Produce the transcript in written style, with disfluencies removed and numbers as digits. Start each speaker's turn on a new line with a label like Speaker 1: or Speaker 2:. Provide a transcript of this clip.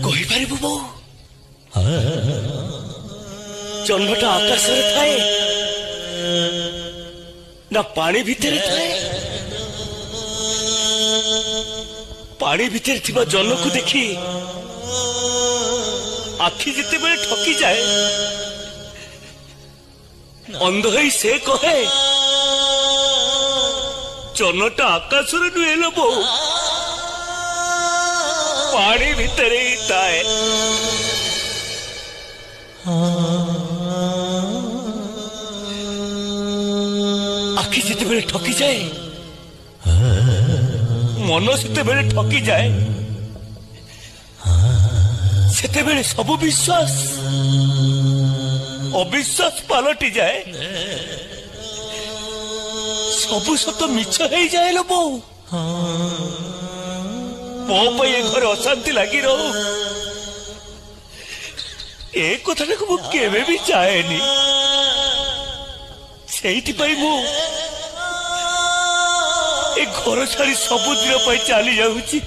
Speaker 1: কহিপারিবু বউ জন্মটা আকাশরে থাকে না পানি ভিতরে থাকে পানি ভিতরে থিবা জন্মকু দেখি আখি যেতেবেলে ঠকি যায় অন্ধ হই সে কহে জন্মটা আকাশরে নুহেল বউ পানি ভিতরে হি থাকে আখি যেতেবেলে ঠকি যায় মন সেতেবেলে ঠকি যায় সেতেবেলে সবু বিশ্বাস অবিশ্বাস পালটি যায় সবু সত মিছ হয়ে যায় লো বউ ମୋ ପାଇଁ ଏ ଘରେ ଅଶାନ୍ତି ଲାଗି ରହୁ ଏ କଥାଟାକୁ ମୁଁ କେବେ ବି ଚାହେଁନି ସେଇଥିପାଇଁ ମୁଁ ଏ ଘର ଛାଡି ସବୁଦିନ ପାଇଁ ଚାଲି ଯାଉଛି